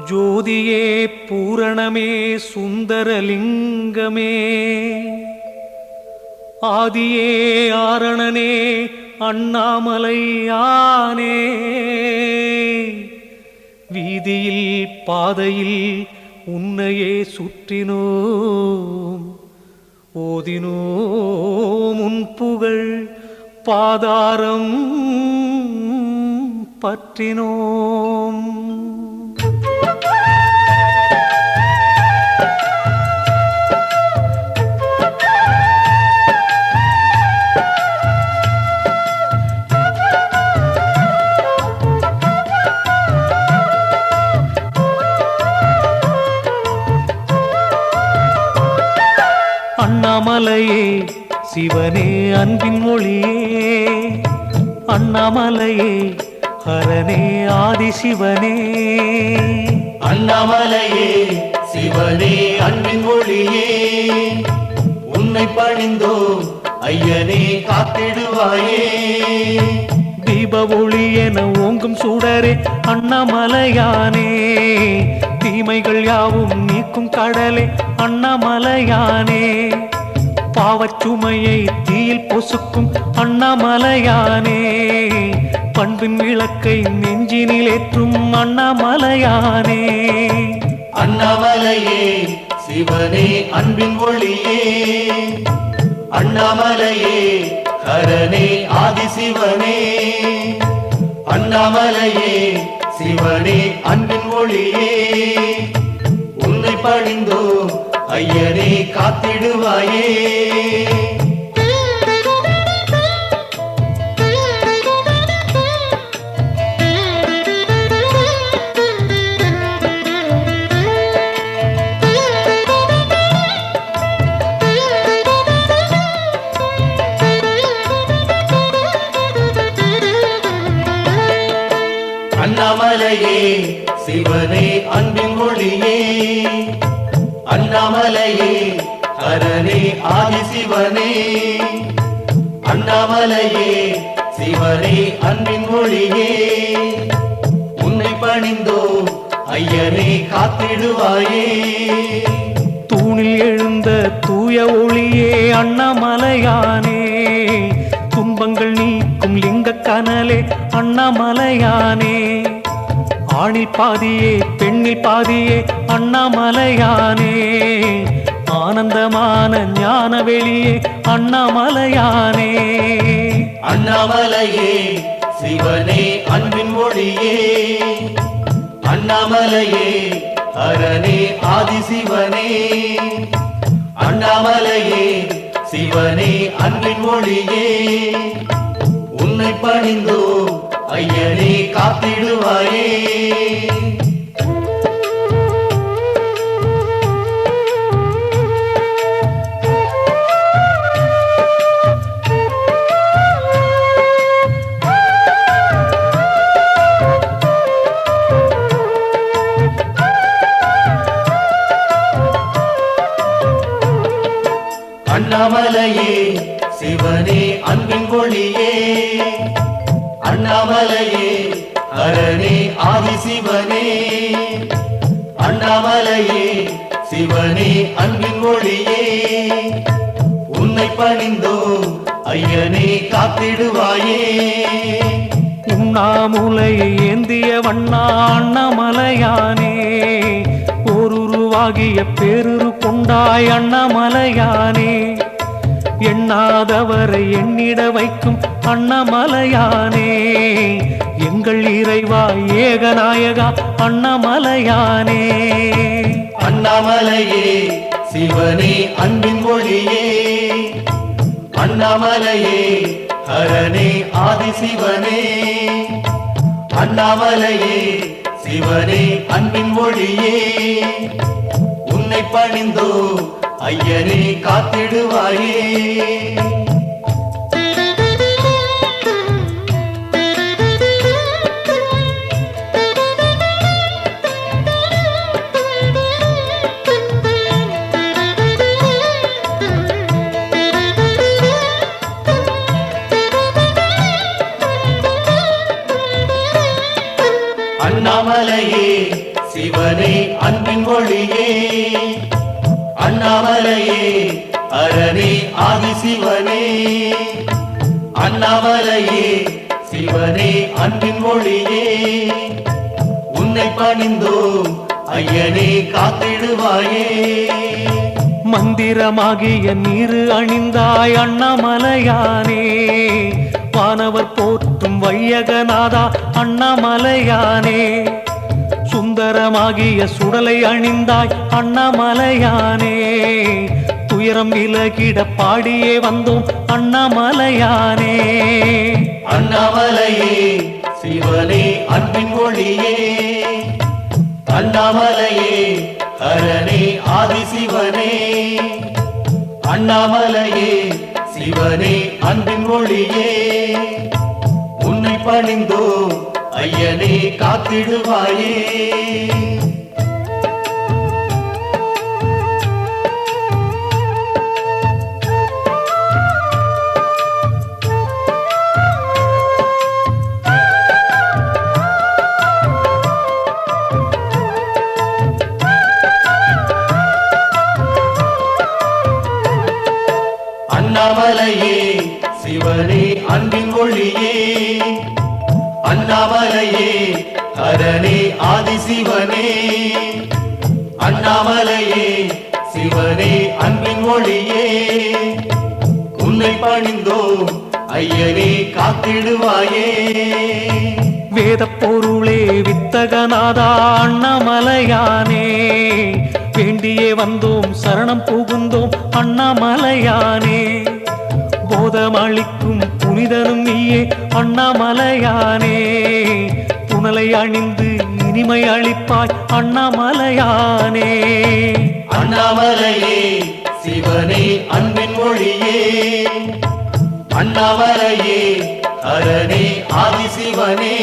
ஜோதியே பூரணமே சுந்தரலிங்கமே ஆதியே ஆரணனே அண்ணாமலையானே வீதியில் பாதையில் உன்னையே சுற்றினோம் ஓதினோம் உன் புகழ் பாதாரம் பற்றினோம். அண்ணாமலையே சிவனே அன்பின் மொழியே அண்ணாமலையே ஹரனே ஆதிசிவனே அண்ணாமலையே சிவனே அன்பின் மொழியே உன்னை பணிந்தோம் ஐயனே காத்திடுவாயே. தீப ஒளி என ஓங்கும் சுடரே அண்ணாமலையானே தீமைகள் யாவும் நீக்கும் கடலே அண்ணாமலையானே பாவச்சுமையை தீயில் பொசுக்கும் அண்ணாமலையானே பண்பின் விளக்கை நெஞ்சினில் ஏற்றும் அண்ணாமலையானே. அண்ணாமலையே சிவனே அன்பின் ஒளியே அண்ணாமலையே ஹரனே ஆதிசிவனே அண்ணாமலையே சிவனே அன்பின் ஒளியே உன்னை பணிந்தோம் ஐயனே காத்திடுவாயே. அண்ணாமலையே சிவனே அன்பின் மொழியே அண்ணாமலையே ஹரனே ஆதிசிவனே அண்ணாமலையே சிவனே அன்பின் மொழியே உன்னை பணிந்தோ ஐயனே காத்திடுவாயே. தூணில் எழுந்த தூய ஒளியே அண்ணாமலையானே துன்பங்கள் நீக்கும் லிங்க கனலே அண்ணாமலையானே ஆணில் பாதியே பெண்ணில் பாதியே அண்ணாமலையானே ஆனந்தமான ஞான வெளியே அண்ணாமலையானே. அண்ணாமலையே சிவனே அன்பின் மொழியே அண்ணாமலையே ஹரனே ஆதிசிவனே அண்ணாமலையே சிவனே அன்பின் மொழியே உன்னை பணிந்தோ ஐயனே காத்திடுவாயே. அண்ணாமலையே சிவனே அன்பின் ஒளியே அண்ணாமலையே ஹரனே ஆதிசிவனே அண்ணாமலையே சிவனே அன்பின் ஒளியே உன்னை பணிந்தோ ஐயனே காத்திடுவாயே. உண்ணாமுலையை ஏந்திய வண்ணா அண்ணாமலையானே ஓருருவாகிய பேருரு கொண்டாய் அண்ணாமலையானே எண்ணாதவரை எண்ணிட வைக்கும் அண்ணாமலையானே எங்கள் இறைவா ஏகநாயகா அண்ணாமலையானே. அண்ணாமலையே சிவனே அன்பின் மொழியே அண்ணாமலையே ஹரனே ஆதிசிவனே அண்ணாமலையே சிவனே அன்பின் மொழியே உன்னை பணிந்தோ ஐயனே காத்திடுவாயே. அண்ணாமலையே சிவனே அன்பின் ஒளியே அண்ணாமலையே அரணே ஆதிசிவனே அண்ணாமலையே சிவனே அன்பின் ஒளியே உன்னை பணிந்தோம் ஐயனே காத்திடுவாயே மந்திரமாகிய நீரு அணிந்தாய் அண்ணாமலையானே வானவர் போற்றும் வையகநாதா அண்ணாமலையானே சுந்தரமாகிய சுடலை அணிந்தாய் அண்ணாமலையானே துயரம் விலகிட பாடியே வந்தோம் அண்ணாமலையானே அண்ணாமலையே சிவனே அன்பின் ஒளியே அண்ணாமலையே அரணே ஆதிசிவனே அண்ணாமலையே சிவனே அன்பின் ஒளியே உன்னை பணிந்தோம் ஐயனே காத்திடுவாயே அண்ணாமலையே சிவனே அன்பின் ஒளியே அண்ணாமலையே அரணே ஆதிசிவனே அண்ணாமலையே சிவனே அன்பின் ஒளியே உன்னை பணிந்தோம் ஐயனே காத்திடுவாயே வேத பொருளே வித்தகநாதா அண்ணாமலையானே வேண்டியே வந்தோம் சரணம் புகுந்தோம் அண்ணாமலையானே போதமளிக்கும் புனிதனும் நீயே அண்ணாமலையானே புனலை அணிந்து இனிமை அளிப்பாய் அண்ணாமலையானே அண்ணாமலையே சிவனே அன்பின் ஒளியே அண்ணாமலையே அரணே ஆதிசிவனே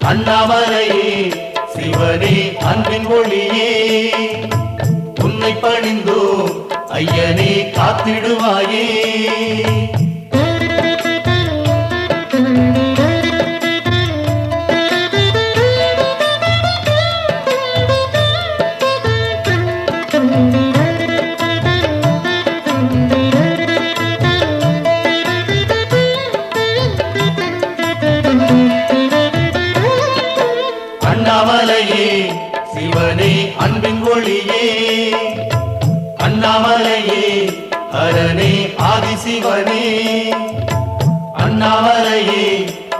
அண்ணாமலையே சிவனே அன்பின் ஒளியே உன்னை பணிந்தோம் ஐயனே காத்திடுவாயே அண்ணாமலையே சிவனே அன்பின் ஒளியே அண்ணாமலையே அரணே ஆதிசிவனே அண்ணாமலையே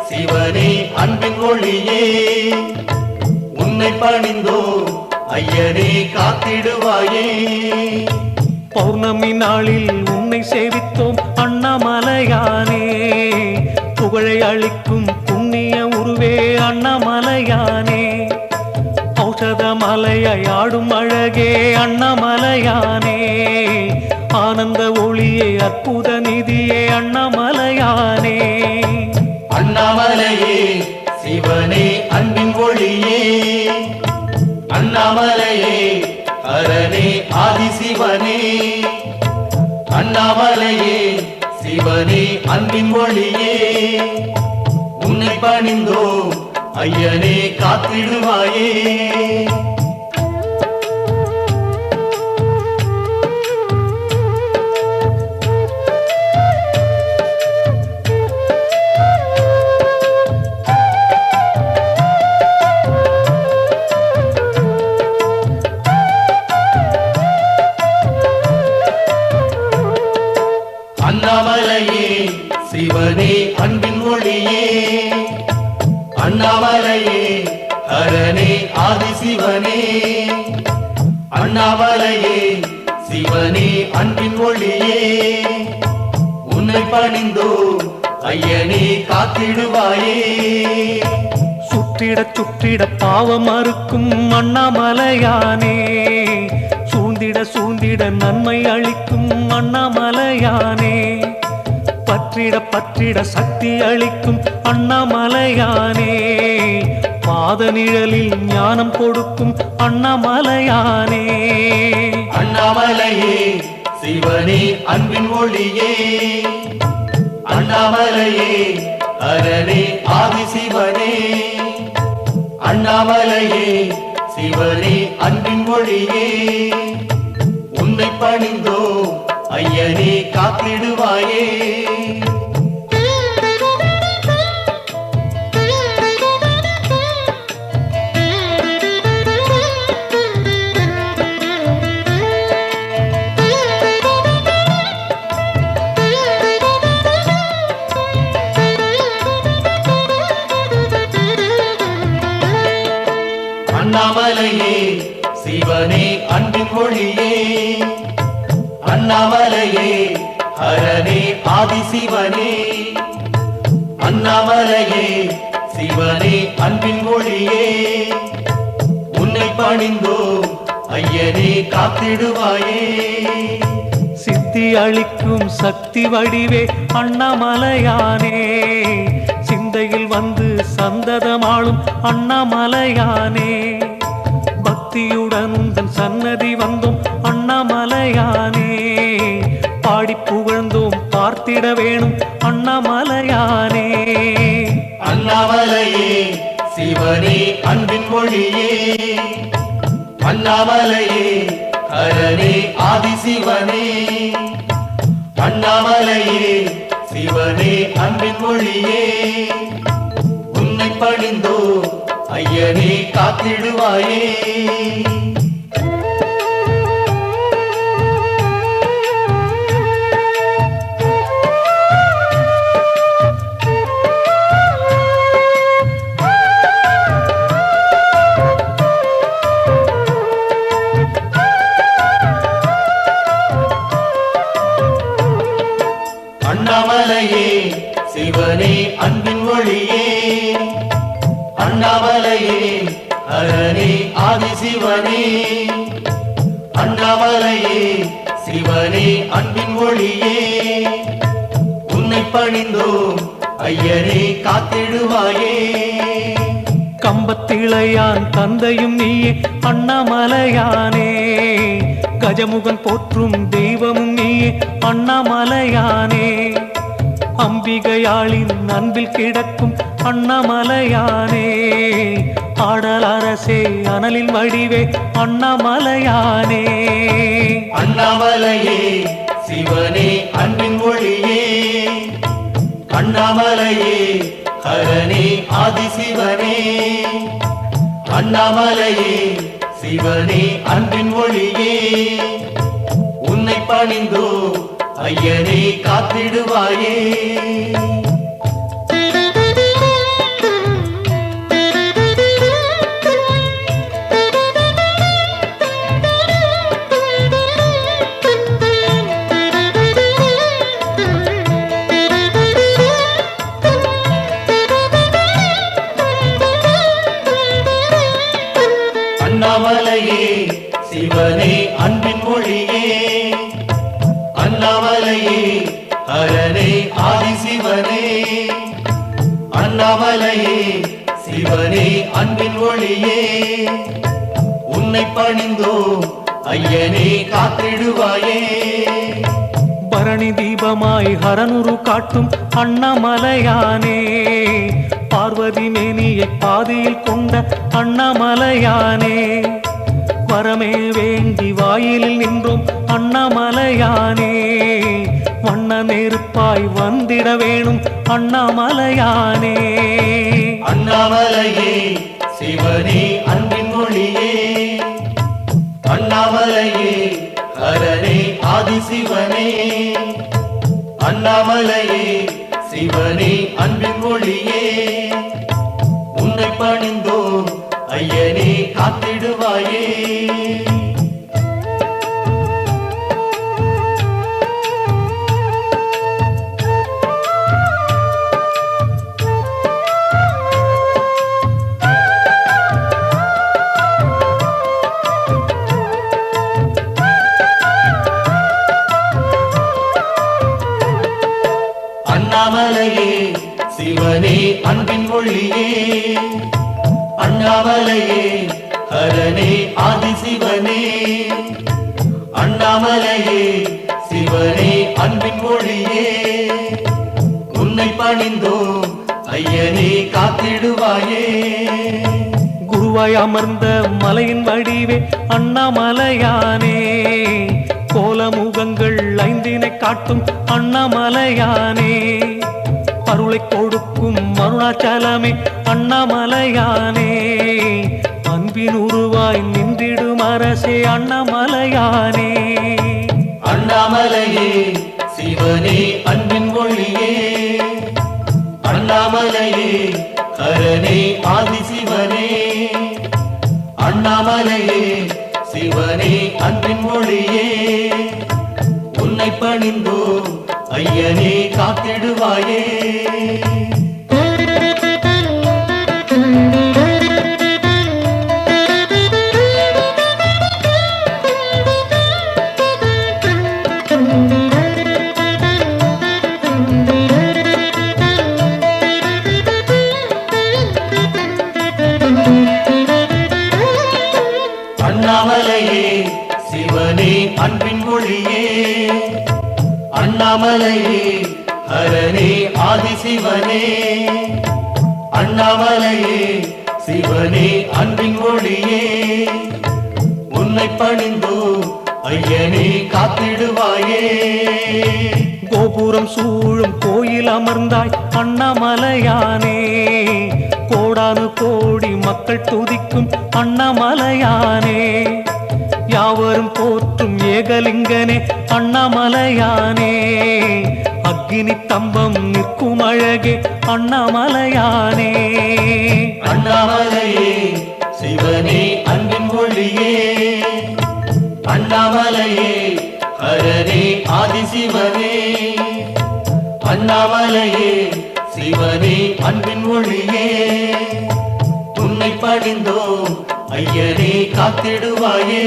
சிவனே அன்பின் ஒளியே உன்னை பணிந்தோம் ஐயனே காத்திடுவாயே பௌர்ணமி நாளில் உன்னை சேவித்தோம் அண்ணாமலையானே புகழை அளிக்கும் புண்ணிய உருவே அண்ணாமலையானே ஔஷத மலையாடும் அழகே அண்ணாமலையானே ஆனந்த ஒளியே அற்புத நிதியே அண்ணாமலையானே அண்ணாமலையே சிவனே அன்பின் ஒளியே அண்ணாமலையே அரணே ஆதிசிவனே அண்ணாமலையே சிவனே அன்பின் ஒளியே உன்னை பணிந்தோம் ஐயனே காத்திடுவாயே அண்ணாமலையே சிவனே அன்பின் ஒளியே அண்ணாமலையே அரணே ஆதிசிவனே அண்ணாமலையே சிவனே அன்பின் ஒளியே உன்னை பணிந்தோம் ஐயனே காத்திடுவாயே சுற்றிட சுற்றிட பாவம் அறுக்கும் அண்ணாமலையானே சூழ்ந்திட சூழ்ந்திட நன்மை அளிக்கும் அண்ணாமலையானே பற்றிட பற்றிட சக்தி அளிக்கும் அண்ணாமலையானே பாத நிழலில் ஞானம் கொடுக்கும் அண்ணாமலையானே அண்ணாமலையே சிவனே அன்பின் ஒளியே அண்ணாமலையே அரணே ஆதிசிவனே அண்ணாமலையே சிவனே அன்பின் ஒளியே உன்னை பணிந்தோ ஐயனே காத்திடுவாயே அண்ணாமலையே சிவனே அன்பின் ஒளியே அண்ணாமலையே ஹரனே ஆதிசிவனே அண்ணாமலையே சிவனே அன்பின் ஒளியே உன்னை பணிந்தோ ஐயனே காத்திடுவாயே சித்தி அளிக்கும் சக்தி வடிவே அண்ணாமலையானே சிந்தையில் வந்து சந்ததமாளும் அண்ணாமலையானே பக்தியுடன் உந்தன் சன்னதி வந்தோம் அண்ணாமலையானே பாடி புகழ்ந்தோம் பார்த்திட வேணும் அண்ணாமலையானே அண்ணாமலையே சிவனே அன்பின் ஒளியே அண்ணாமலையே ஹரனே ஆதிசிவனே அண்ணாமலையே சிவனே அன்பின் ஒளியே உன்னை பணிந்தோ ஐயனே காத்திடுவாயே அண்ணாமலையே சிவனே அன்பின் ஒளியே அண்ணாமலையே ஹரனே ஆதிசிவனே அண்ணாமலையே சிவனே அன்பின் ஒளியே உன்னை பணிந்தோ ஐயனே காத்திடுவாயே கம்பத்திளையான் தந்தையும் நீயே அண்ணாமலையானே கஜமுகன் போற்றும் தெய்வமும் நீயே அண்ணாமலையானே அம்பிகையாளின் அன்பில் கிடக்கும் அண்ணாமலையானே ஆடல் அரசே அனலின் வடிவே அண்ணாமலையானே அண்ணாமலையே சிவனே அன்பின் ஒளியே அண்ணாமலையே ஹரனே ஆதிசிவனே அண்ணாமலையே சிவனே அன்பின் ஒளியே உன்னை பணிந்தோ ஐயனே காத்திடுவாயே அண்ணாமலையே சிவனே அன்பின் ஒளியே அண்ணாமலையே ஹரனே ஆதிசிவனே அண்ணாமலையே சிவனே அன்பின் ஒளியே உன்னை பணிந்தோ ஐயனே காத்திடுவாயே பரணி தீபமாய் ஹரனுரு காட்டும் அண்ணாமலையானே பார்வதி மேனியை பாதியில் கொண்ட அண்ணாமலையானே வரமே வேண்டி வாயிலில் நின்றோம் அண்ணாமலையானே வண்ண நெருப்பாய் வந்திட வேணும் அண்ணாமலையானே அண்ணாமலையே சிவனே அன்பின் ஒளியே அண்ணாமலையே ஹரனே ஆதிசிவனே அண்ணாமலையே சிவனே அன்பின் ஒளியே உன்னை பணிந்தோ ஐயனே காத்திடுவாயே அண்ணாமலையே சிவனே அன்பின் ஒளியே அண்ணாமலையே ஹரனே ஆதிசிவனே அண்ணாமலையே சிவனே அன்பின் ஒளியே உன்னை பணிந்தோ ஐயனே காத்திடுவாயே குருவாய் அமர்ந்த மலையின் வடிவே அண்ணாமலையானே கோலமுகங்கள் ஐந்தினை காட்டும் அண்ணாமலையானே அருளை கொடுக்கும் அருணாச்சலமே அண்ணாமலையானே அன்பின் உருவாய் நின்றிடும் அரசே அண்ணாமலையானே அண்ணாமலையே சிவனே அன்பின் ஒளியே அண்ணாமலையே ஹரனே ஆதிசிவனே அண்ணாமலையே சிவனே அன்பின் ஒளியே உன்னை பணிந்தோ ஐயனே காத்திடுவாயே அண்ணாமலையே சிவனே அன்பின் ஒளியே அண்ணாமலையே ஹரனே ஆதிசிவனே அண்ணாமலையே சிவனே அன்பின் ஒளியே உன்னை பணிந்தோ ஐயனே காத்திடுவாயே கோபுரம் சூழும் கோயில் அமர்ந்தாய் அண்ணாமலையானே கோடானு கோடி மக்கள் துதிக்கும் அண்ணாமலையானே யாவரும் போற்றும் ஏகலிங்கனே அண்ணாமலையானே அக்கினி தம்பம் நிற்கும் அழகே அண்ணாமலையானே அண்ணாமலையே சிவனே அன்பின் ஒளியே அண்ணாமலையே ஹரனே ஆதிசிவனே அண்ணாமலையே சிவனே அன்பின் ஒளியே உன்னை பணிந்தோ ஐயனே காத்திடுவாயே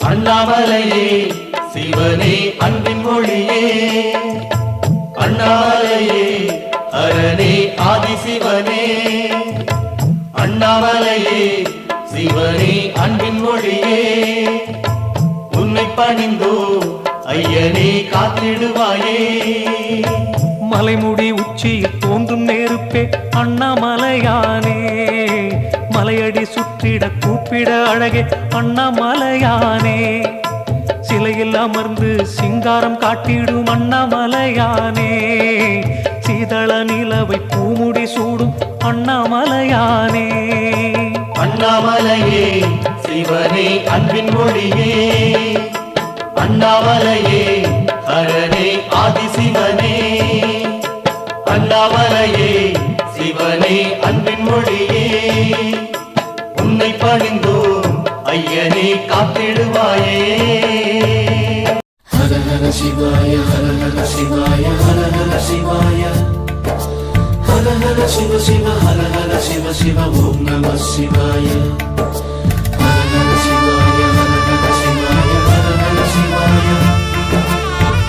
அண்ணாமலையே சிவனே அன்பின் ஒளியே அண்ணாமலையே ஹரனே ஆதிசிவனே அண்ணாமலையே சிவனே அன்பின் ஒளியே உன்னை பணிந்தோ ஐயனே காத்திடுவாயே மலைமுடி உச்சியில் தோன்றும் நெருப்பே அண்ணாமலையானே மலையடி சுற்றிட கூப்பிட அழகே அண்ணாமலையானே சிலையில் அமர்ந்து சிங்காரம் காட்டிடும் அண்ணாமலையானே சீதள நிலவை பூமுடி சூடும் அண்ணாமலையானே அண்ணாமலையே சிவனே அன்பின் ஒளியே அண்ணாமலையே ஹரனே ஆதிசிவனே அண்ணாமலையே சிவனே அன்பின் ஒளியே உன்னை பணிந்தோ ஐயனே காத்திடுவாயே ஹர ஹர சிவாய ஹர ஹர சிவாய ஹர ஹர சிவாய ஹர ஹர சிவ சிவ ஹர ஹர சிவ சிவ ஓம் நம சிவாய ஹர ஹர சிவாய ஹர ஹர சிவாய ஹர ஹர சிவாய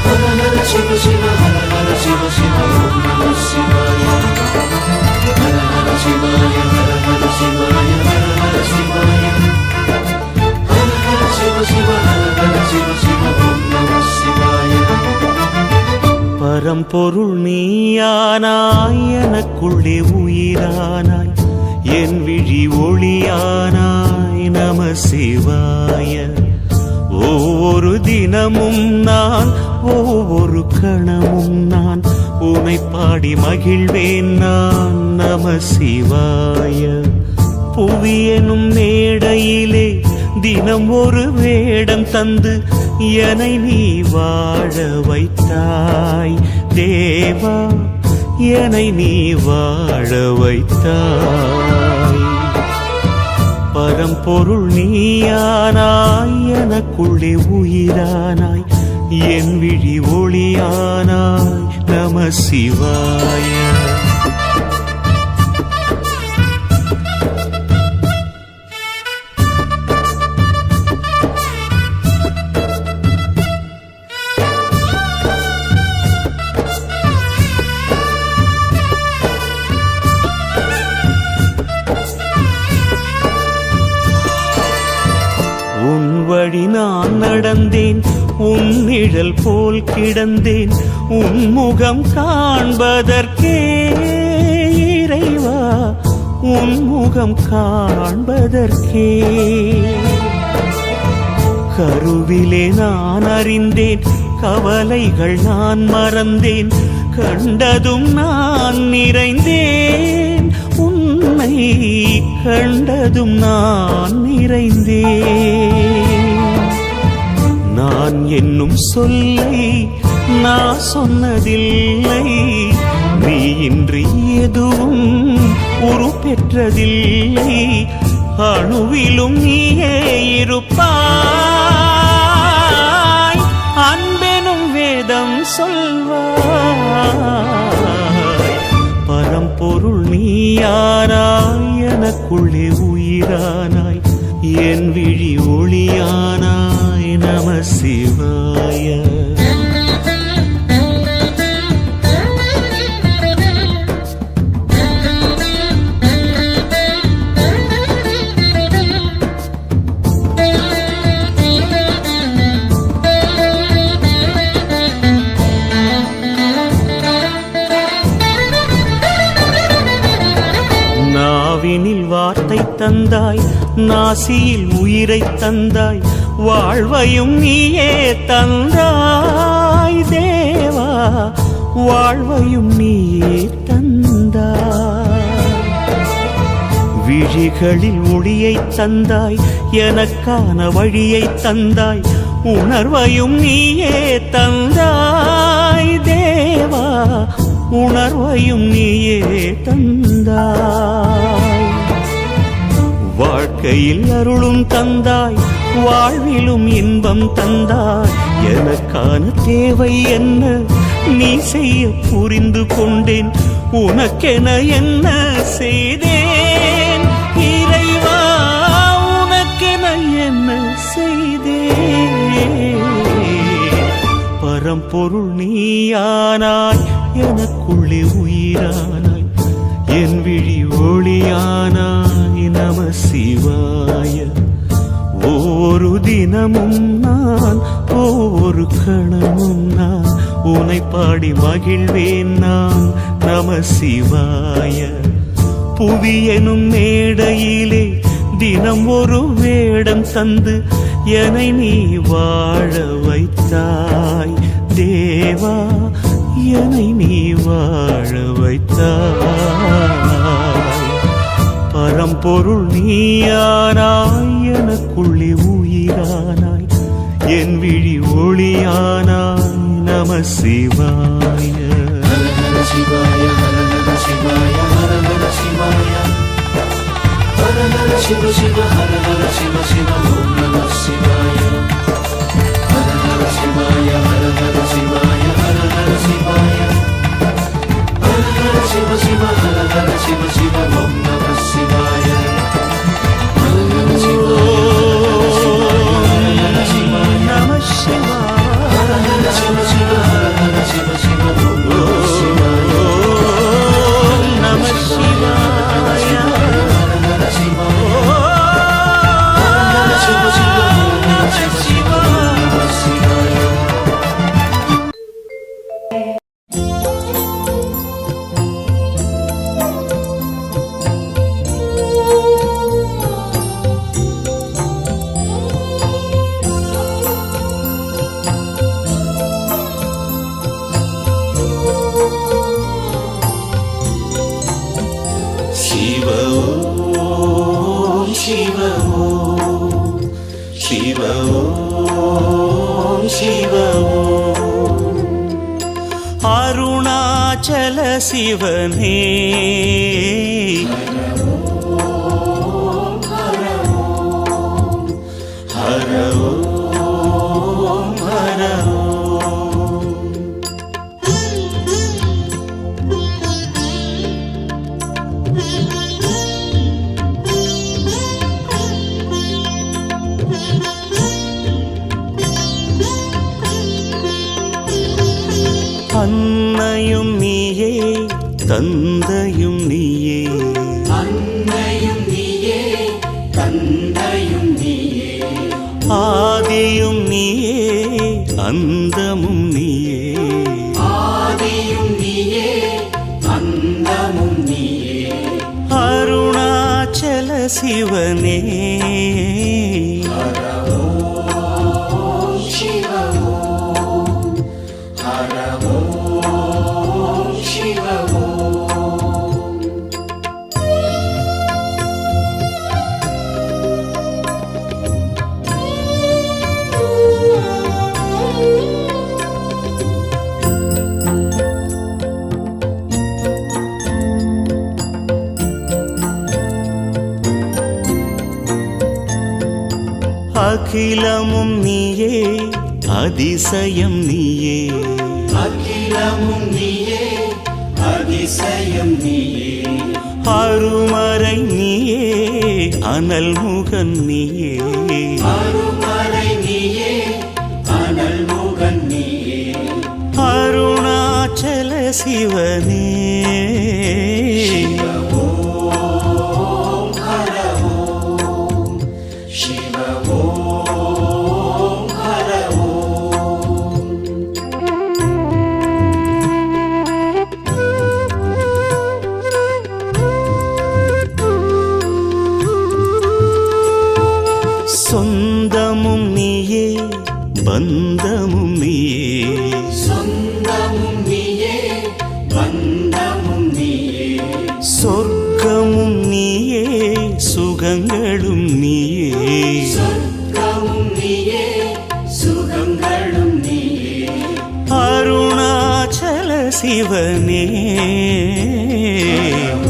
ஹர ஹர சிவ சிவ ஹர ஹர சிவ சிவ ஓம் நம சிவாய ஹர ஹர சிவாய ஹர ஹர சிவாய ஹர ஹர சிவாய ஹர ஹர சிவ சிவ ஹர ஹர சிவ சிவ ஓம் நம சிவாய பரம்பொருள் நீயானாய் எனக்குள்ளே உயிரானாய் என் விழி ஒளியானாய் நம சிவாய ஒவ்வொரு தினமும் நான் ஒவ்வொரு கணமும் நான் உனை பாடி மகிழ்வேன் நான் நம சிவாய புவி எனும் மேடையிலே தினம் ஒரு வேடம் தந்து என்னை நீ வாழ வைத்தாய் தேவா என்னை நீ வாழ வைத்தாய் பரம்பொருள் நீயானாய் எனக்குள்ளே உயிரானாய் என் விழி ஒளியானாய் நம சிவாய நடந்தேன் உன் நிழல் போல் கிடந்தேன் உன் முகம் காண்பதற்கே இறைவா உன் முகம் காண்பதற்கே கருவிலே நான் அறிந்தேன் கவலைகள் நான் மறந்தேன் கண்டதும் நான் நிறைந்தேன் உன்னை கண்டதும் நான் நிறைந்தேன் நான் என்னும் சொல்லை நான் சொன்னதில்லை நீ இன்றி எதுவும் உருப்பெற்றதில்லை அணுவிலும் நீயே இருப்பாய் அன்பெனும் வேதம் சொல்வாய் பரம்பொருள் நீயானாய் எனக்குள்ளே உயிரானாய் என் விழி ஒளியானாய் நம சிவாய நாவினில் வார்த்தை தந்தாய் நாசியில் உயிரை தந்தாய் வாழ்வையும் நீயே தந்தாய் தேவா வாழ்வையும் நீயே தந்தாய் விழிகளில் ஒளியை தந்தாய் எனக்கான வழியை தந்தாய் உணர்வையும் நீயே தந்தாய் தேவா உணர்வையும் நீயே தந்தாய் வாழ்க்கையில் அருளும் தந்தாய் வாழ்விலும் இன்பம் தந்தாய் எனக்கான தேவை என்ன நீ செய்ய புரிந்து கொண்டேன் உனக்கென என்ன செய்தேன் இறைவா உனக்கென என்ன செய்தேன் பரம்பொருள் நீயானாய் எனக்குள்ளே உயிரானாய் என் விழி ஒளியானாய் நம சிவாய ஒவ்வொரு தினமும் நான் ஒவ்வொரு கணமும் நான் உனை பாடி மகிழ்வேன் நான் நம சிவாய புவி எனும் மேடையிலே தினம் ஒரு வேடம் தந்து என்னை நீ வாழ வைத்தாய் தேவா என்னை நீ வாழ வைத்தாய் பரம்பொருள் நீயானாய் எனக்குள்ளே உயிரானாய் என் விழி ஒளியானாய் நம சிவாய ஹர ஹர சிவாய ஹர ஹர சிவாய ஹர ஹர சிவாய ஹர ஹர சிவ சிவ ஹர ஹர சிவ சிவ ஓம் நம சிவாய ஹர ஹர சிவாய ஹர ஹர சிவாய ஹர ஹர சிவாய ஹர ஹர சிவ சிவ ஹர ஹர சிவ சிவ ஓம் நம சிவாய ஹர ஹர சிவாய நம சிவாய ஹர ஹர சிவ சிவ ஹர ஹர சிவ சிவ ஓம் நம சிவாய நம சிவாய அருணாச்சல சிவனே ஹர ஓம் ஹர அன்னையும் நீயே தந்தையும் நீயே அன்னையும் நீயே தந்தையும் நீயே ஆதியும் நீயே அந்தமும் நீயே ஆதியும் நீயே அந்தமும் நீயே அருணாச்சல சிவனே ஹர ஓம் சிவ ஓம் ஹர ஓம் சிவ ஓம் அகிலமும் நீயே அதிசயம் நீயே அகிலமும் நீயே அதிசயம் நீயே அருமறை நீயே அனல் முகன் நீயே அருமறை நீயே அனல் முகன் நீயே அருணாச்சல சிவனே ஓம் ஹர ஓம் சிவ ஓம் ஹர ஓம் சொந்தமும் நீயே பந்தமும் நீயே சொந்தமும் நீயே பந்தமும் நீயே சொர்க்கமும் நீயே சுகங்களும் நீயே சொர்க்கமும் நீயே சுகங்களும் நீயே அருணாச்சல சிவனே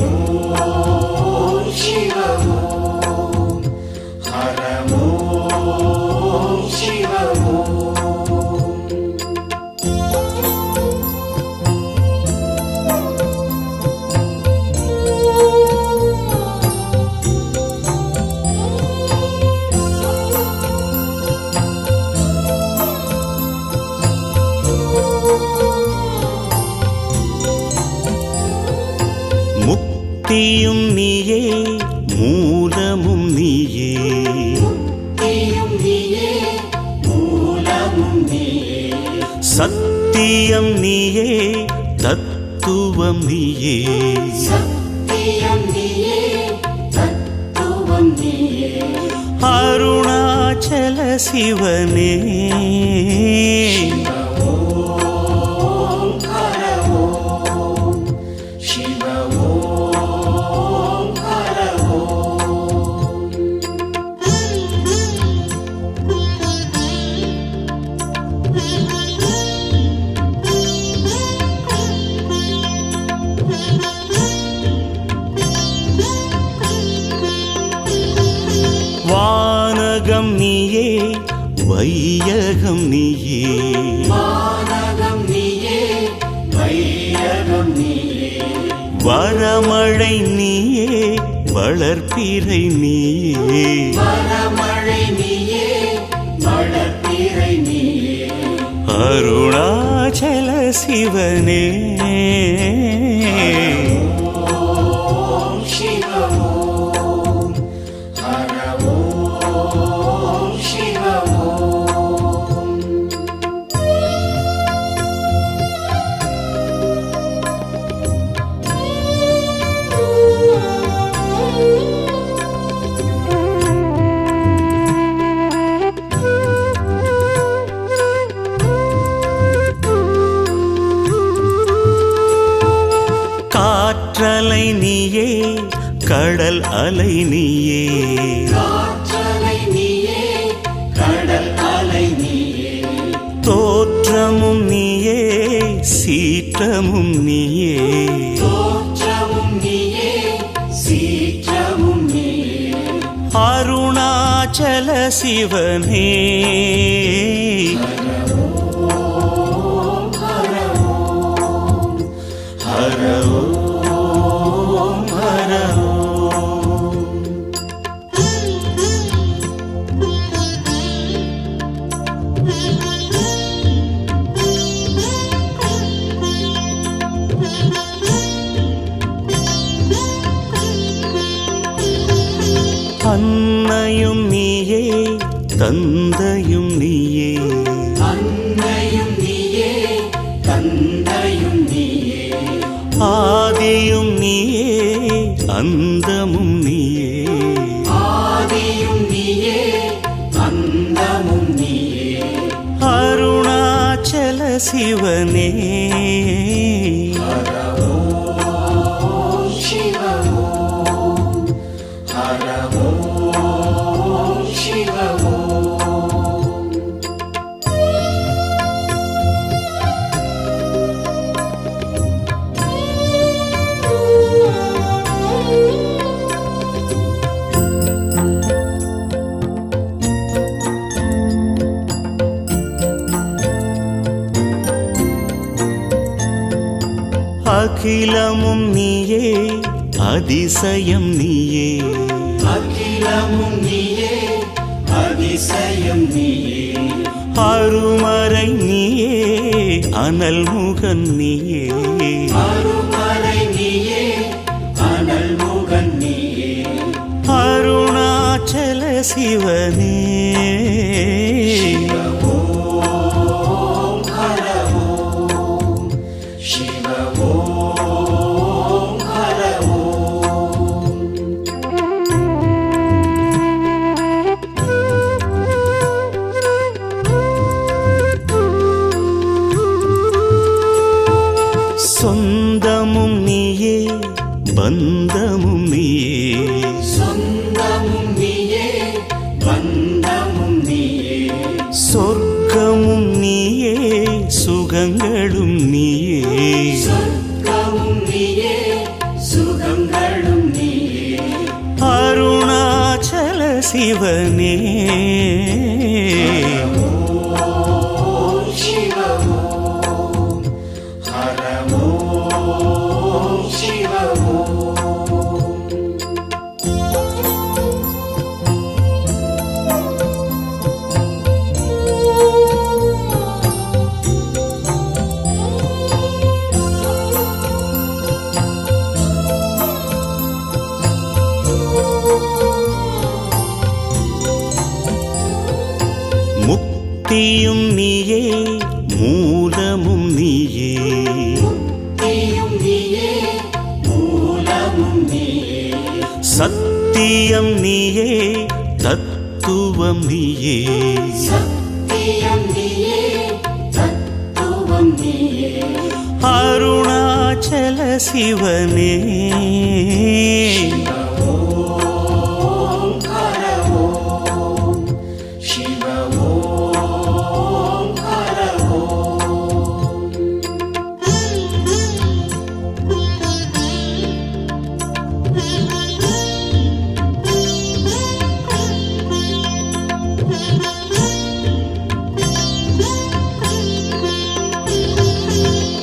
ஓம் சிவ ஓம் ஹர ஓம் சிவ ஓம் முக்தியும் நீயே மூலமும் நீயே முக்தியும் நீயே மூலமும் நீயே சத்தியம் நீயே தத்துவம் நீயே சத்தியம் நீயே தத்துவம் நீயே அருணாச்சல சிவனே ஓம் ஹர ஓம் சிவ ஓம் ஹர ஓம் வானகம் நீயே வையகம் நீயே வானகம் நீயே வையகம் நீயே வரமழை நீயே வளர்ப்பிறை நீயே வரமழை நீயே வளர்ப்பிறை நீயே அருணாச்சல சிவனே ஓம் சிவ ஓம் ஹர ஓம் சிவ ஓம் காற்றலை நீயே கடல் அலை நீயே காற்றலை நீயே கடல் அலை நீயே தோற்றமும் நீயே சீற்றமும் நீயே தோற்றமும் நீயே சீற்றமும் நீயே அருணாச்சல சிவனே ஓம் ஹர ஓம் ஹர ஓம் ஹர ஓம் அன்னையும் நீயே தந்தையும் நீயே அன்னை ஆதியும் நீயே அந்தமும் நீயே ஆதியும் நீயே அந்தமும் நீயே அருணாச்சல சிவனே ஹர ஓம் சிவ ஓம் ஹர ஓம் சிவ ஓம் அகிலமும் நீயே அதிசயம் நீயே அகிலமும் நீயே அதிசயம் நீயே அருமறை நீயே அனல் முகன் நீயே அருமறை நீயே அனல் முகன் நீயே அருணாச்சல சிவனே ஓம் ஹர ஓம் சிவ ஓம் ஹர ஓம் சொந்தமும் நீயே பந்தமும் நீயே சொந்தமும் நீயே பந்தமும் நீயே சொர்க்கமும் நீயே சுகங்களும் நீயே சொர்க்கமும் நீயே சுகங்களும் நீயே அருணாச்சல சிவனே ஓம் சிவ ஓம் ஹர ஓம் சிவ ஓம் முக்தியும் நீயே மூலமும் நீயே முக்தியும் நீயே மூலமும் நீயே சத்தியம் நீயே தத்துவம் நீயே சத்தியம் நீயே தத்துவம் நீயே அருணாச்சல சிவனே ஓம் ஹர ஓம் சிவ ஓம் ஹர ஓம்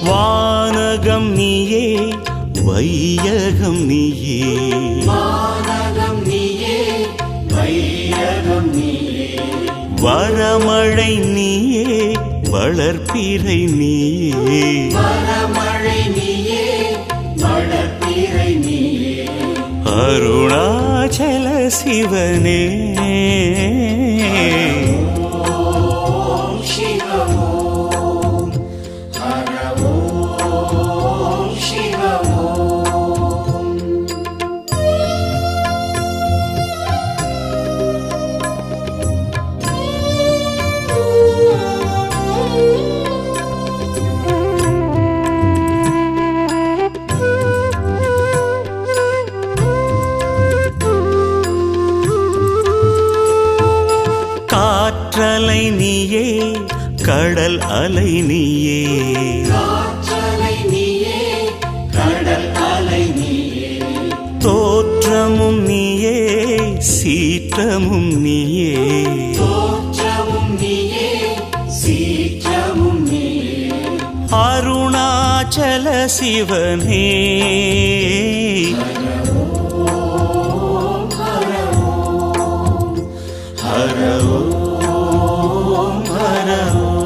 வானகம் நீயே வையகம் நீயே வானகம் நீயே வையகம் நீயே வரமழை நீயே வளர்ப்பிறை நீயே வரமழை நீயே வளர்ப்பிறை நீயே அருணாச்சல சிவனே ஓம் சிவ ஓம் ஹர ஓம் சிவ ஓம் காற்றலை நீயே கடல் அலை நீயே காற்றலை நீயே கடல் அலை நீயே தோற்றமும் நீயே சீற்றமும் நீயே தோற்றமும் நீயே சீற்றமும் நீயே அருணாச்சல சிவனே ஓம் ஹர ஓம் ஹர ஓம் ஹர ஓம்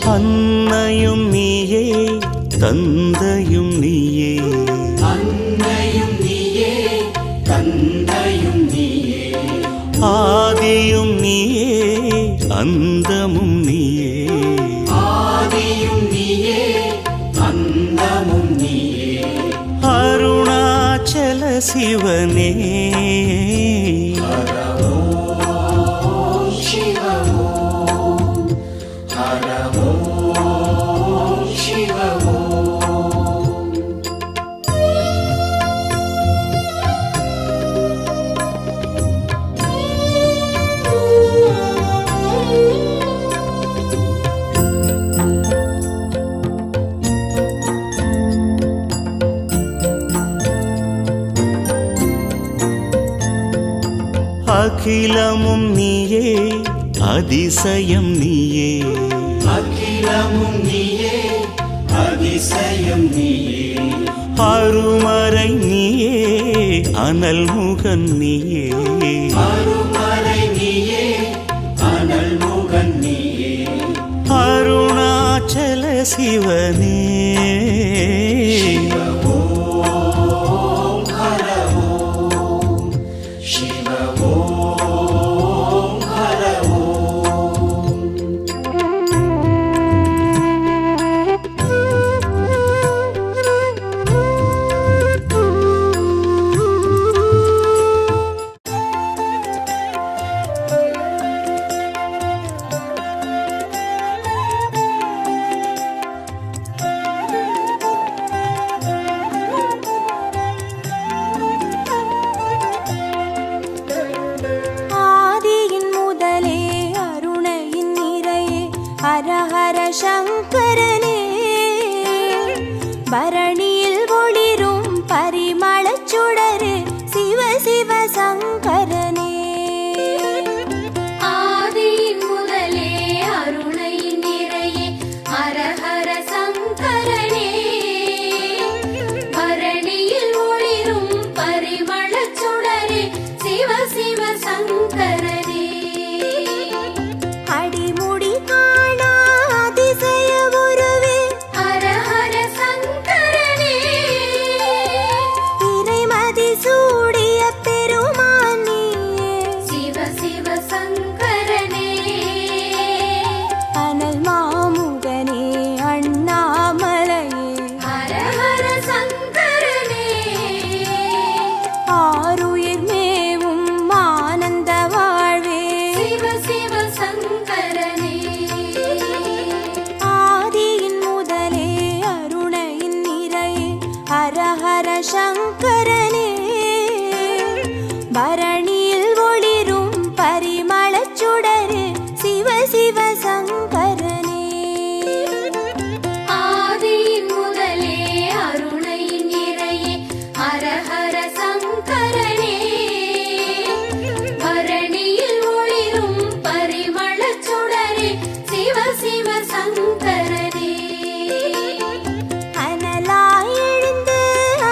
அன்னையும் நீயே தந்தையும் நீயே, அன்னையும் நீயே, தந்தையும் நீயே, ஆதியும் நீயே, அந்தமும் நீயே, ஆதியும் நீயே, அந்தமும் நீயே, அருணாச்சல சிவனே. ஹர ஓம் சிவ ஓம், ஹர ஓம் சிவ ஓம். அகிலமும் நீயே, அதிசயம் நீயே, அகிலமும் நீயே, அதிசயம் நீயே, அருமறை நீயே, அனல் முகன் நீயே, அருமறை நீயே, அனல் முகன் நீயே, அருணாச்சல சிவனே. சிவ ஓம் ஹர ஓம், சிவ ஓம் ஹர ஓம். ஆதியின் முதலே அருணையின் நிறையே ஹர ஹர சங்கரனே, பரணியில் ஒளிரும் பரிமளச் சுடரே சிவ சிவ சங்கரனே. ஆதியின் முதலே அருணையின் நிறையே ஹர ஹர சங்கரனே, பரணியில் ஒளிரும் பரிமளச் சுடரே சிவ சிவ சங்கரனே. அடிமுடி காணா அதிசய உருவே ஹர ஹர சங்கரனே, இறைமதி சூடிய பெருமான் நீயே, சிவ சிவ சங்கரனே. அனல் மாமுகனே அண்ணாமலையே, ஹர ஹர சங்கரனே, ஆருயிர் மேவும் ஆனந்த வாழ்வே, சிவ சிவ சங்கரனே. ஆதியின் முதலே அருணையின் நிறையே ஹர ஹர சங்கரனே, பரணியில் ஒளிரும் பரிமளச் சுடரே சிவ சிவ சங்கரனே. ஆதியின் முதலே அருணையின் நிறையே ஹர ஹர சங்கரனே, பரணியில் ஒளிரும் பரிமளச் சுடரே சிவ சிவ சங்கரனே. அனலாய் எழுந்து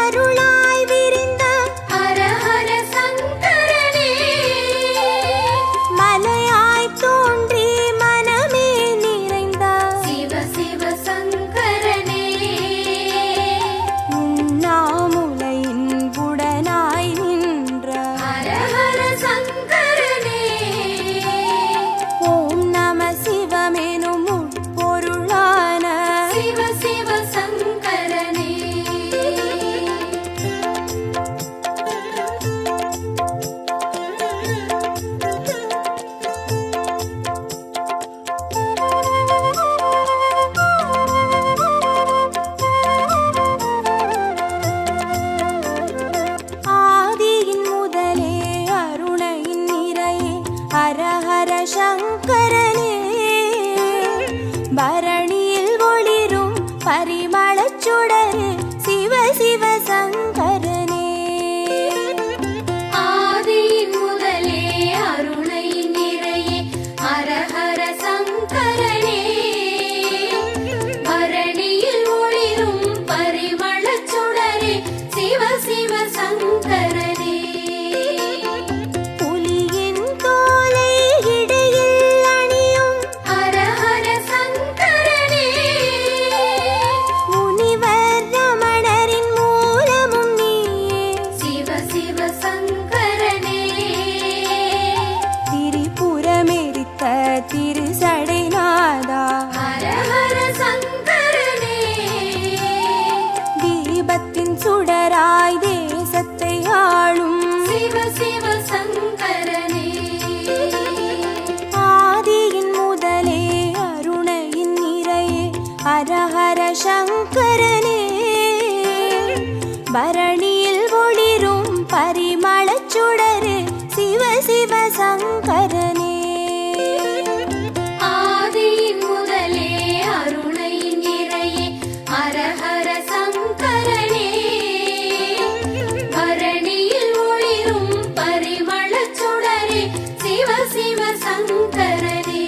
அருளாய் விரிந்த ஹர ஹர சங்கரனே, மலையாய் தோன்றி மனமே நிறைந்த சிவ சிவ சங்கரனே. உண்ணாமுலையின் உடனாய் நின்ற ஹர ஹர சங்கரனே, ஓம் நம சிவமெனும் உட்பொருளான சிவ சிவ சங்கரனே. ஆதியின் முதலே அருணையின் நிறையே ஹர ஹர சங்கரனே, பரணியில் ஒளிரும் பரிமளச் சுடரே சிவ சிவ சங்கரனே. ஆதியின் முதலே அருணையின் நிறையே ஹர ஹர சங்கரனே, பரணியில் ஒளிரும் பரிமளச் சுடரே சிவ சிவ சங்கரனே. புலியின் தோலை இடையில் அணியும் ஹர ஹர சங்கரனே, முனிவர் மன்னராய் தேசத்தை ஆளும் சிவ சிவ சங்கரனே. ஆதியின் முதலே அருணையின் நிறையே ஹரஹர சங்கரனே. பரணியில் ஒளிரும் பரிமளச் சுடரே சிவ சிவ சங்கரனே. ஆதியின் முதலே அருணையின் நிறையே ஹரஹர சங்கரனே. பரணியில் ஒளிரும் பரிமளச் சுடரே சிவ சிவ சங்கரனே.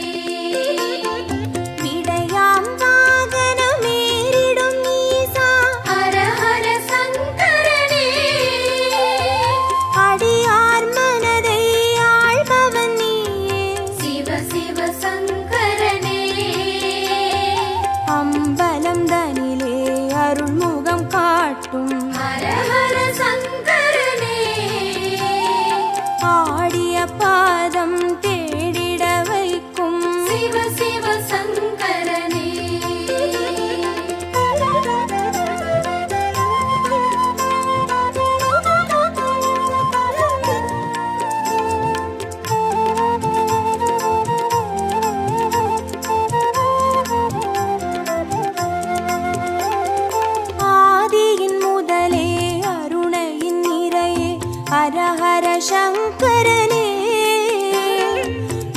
விடையாம் வாகனமேறிடும் ஈசா ஹரஹர சங்கரனே. அடியார் மனதை ஆள்பவன் நீயே சிவ சிவ சங்கரனே. அம்பலம் தனிலே அருள்முகம் காட்டும் ஹரஹர சங்கரனே. ஆடிய பாதம் தேடிட வைக்கும் சிவ சிவ சங்கரனே. ஆதியின் முதலே அருணையின் நிறையே ஹரஹர சங்கரனே.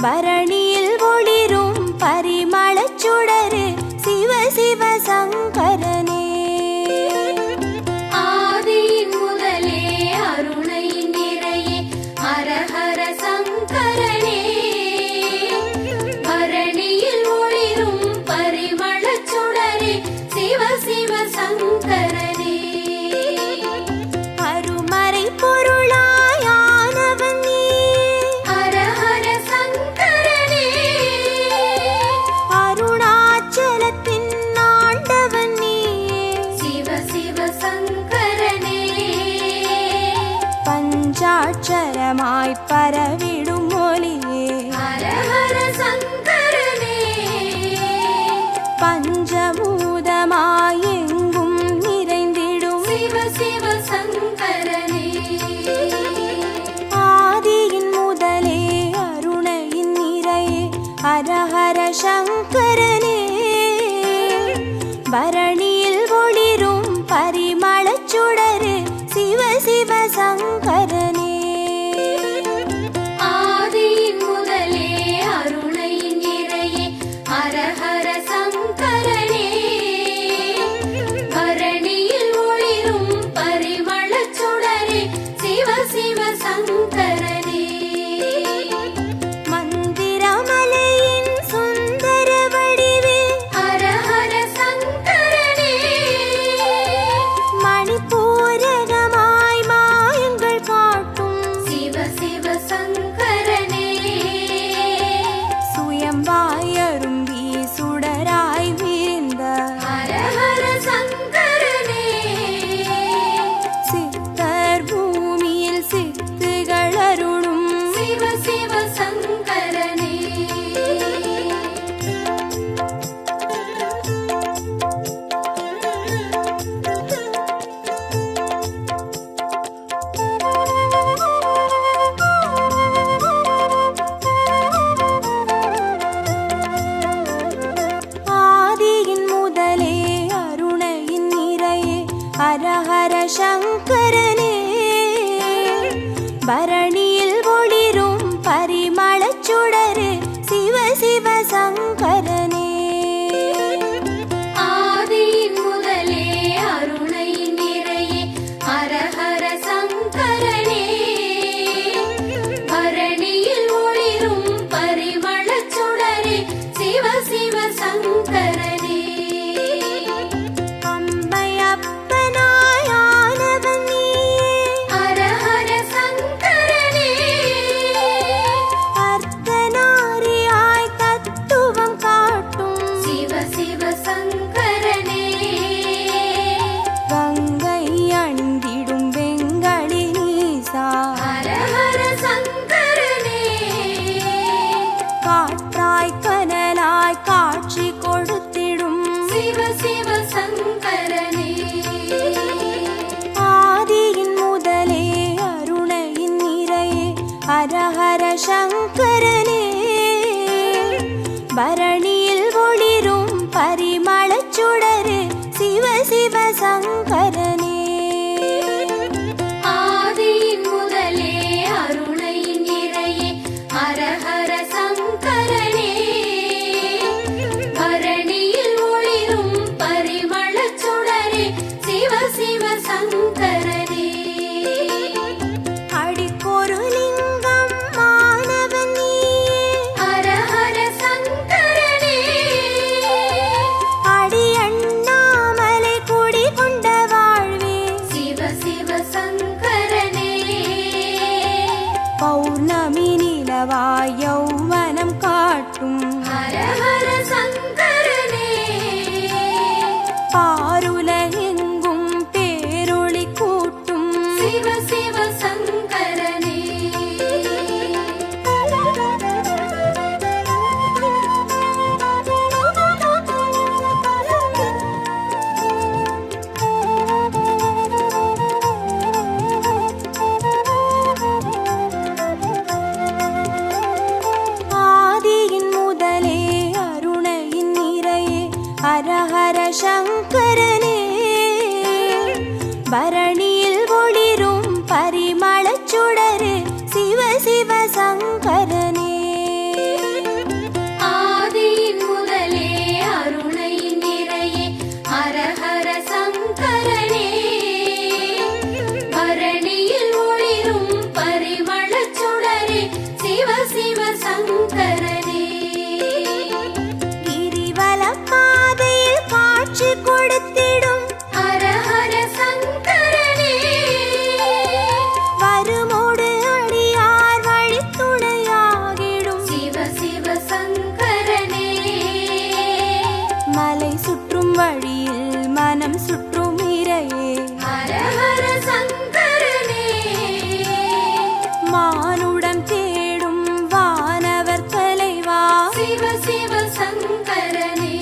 பரணியில் ஒளிரும் பரிமளச் சுடரே சிவ சிவ சங்கரனே. ஆதியின் முதலே அருணையின் நிறையே ஹரஹர சங்கரனே. பரணியில் ஒளிரும் பரிமளச் சுடரே சிவ சிவ சங்கரனே. அருமறை பொருளாயானவன் நீயே ஹரஹர சங்கரனே. அருணாச்சலத்தின் ஆண்டவன் நீயே சிவ சிவ சங்கரனே. பஞ்சாட்சரமாய் பரவிடும் ஒளியே ஹரஹர சங்கரனே. பஞ்சபூதமாய் எங்கும் நிறைந்திடும் சிவ சிவ சங்கரனே. ஆதியின் முதலே அருணையின் நிறையே ஹரஹர சங்கரனே. பரணியில் ஒளிரும் பரிமளச் சுடரே சிவ சிவ சங்கரனே. ஆதியின் முதலே அருணையின் நிறையே ஹரஹர சங்கரனே. பரணியில் ஒளிரும் பரிமளச் சுடரே சிவ சிவ சங்கரனே. மந்திரமலையின் சுந்தர வடிவே ஹரஹர சங்கரனே. மணிப்பூரகமாய் மாயங்கள் காட்டும் சிவ சிவ சங்கரனே. சுயம்பாய் அரும்பி சுடராய் விரிந்த ஹரஹர சங்கரனே. சித்தர் பூமியில் சித்துகள் அருளும் சிவ சிவ சங்கரனே. ஆதியின் முதலே அருணையின் நிறையே ஹரஹர சங்கரனே. பரணியில் ஒளிரும் பரிமளச் சுடரே சிவ சிவ சங்கரனே. ஆதியின் முதலே அருணையின் நிறையே ஹரஹர சங்கரனே. பரணியில் ஒளிரும் பரிமளச் சுடரே சிவ சிவ சங்கரனே. அம்பையப்பனாய் ஆனவன் நீயே ஹரஹர சங்கரனே. சங்கரனே. ஆதியின் முதலே அருணையின் நிறையே ஹரஹர சங்கரனே. பரணியில் ஒளிரும் பரிமளச் சுடரே சிவ சிவ சங்கரனே. அடிக்கொரு லிங்கம் மாணவன் நீயே ஹரஹர சங்கரனே. அடி அண்ணாமலை குடி கொண்ட வாழ்வே சிவ சிவ சங்கரனே. பௌர்ணமி நிலவாய் யௌவனம் காட்டும் ஹரஹர சங்கரனே. பாருலகெங்கும் பேரொளி கூட்டும் சிவ சிவ சங்கரனே. ஆதியின் முதலே அருணையின் நிறையே ஹரஹர சங்கரனே. பரணியில் ஒளிரும் பரிமளச் சுடரே சிவ சிவ சங்கரனே. ஆதியின் முதலே அருணையின் நிறையே ஹரஹர சங்கரனே. பரணியில் ஒளிரும் பரிமளச் சுடரே சிவ சிவ சங்கரனே. கிரிவல பாதையில் காட்சி கொடுத்திடும் ஹரஹர சங்கரனே. வருமோடு அடியார் வழித்துணையாகிடும் சிவ சிவ சங்கரனே. மலை சுற்றும் வழியில் மனம் சுற்றும் இறையே ஹரஹர சங்கரனே. மானுடம் தேடும் வானவர் தலைவா சிவ சிவ சங்கரனே.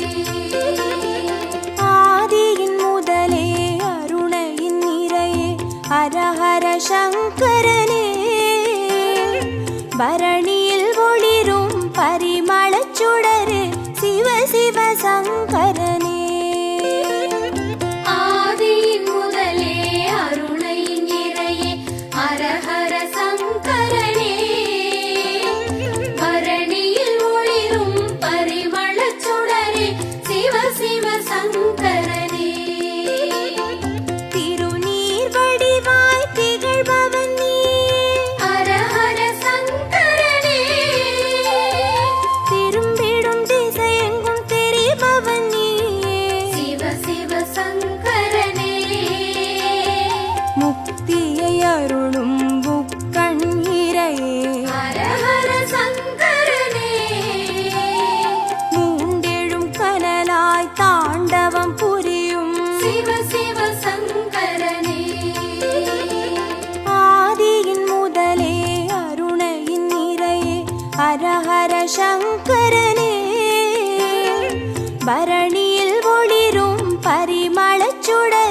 ஆதியின் முதலே அருணையின் நிறையே ஹரஹர சங்கரனே. பரணியில் ஒளிரும் பரிமளச் சுடரே சிவ சிவ சங்கரனே. ஆதியின் முதலே அருணையின் நிறையே ஹரஹர சங்கரனே. பரணியில் ஒளிரும் பரிமளச் சுடரே சிவ சிவ சங்கரனே. திருநீர் வடிவாய் திகழ்பவன் நீயே ஹரஹர சங்கரனே. திரும்பிடும் திசையெங்கும் தெரிபவன் நீயே சிவ சிவ சங்கரனே. முக்தியை அருளும் முக்கண் இறையே ஹரஹர சங்கரனே. மூண்டெழும் கனலாய் தாண்டவம் புரியும் சிவ சிவ சங்கரனே. ஆதியின் முதலே அருணையின் நிறையே ஹரஹர சங்கரனே. பரணியில் ஒளிரும் பரிமளச் சுடரே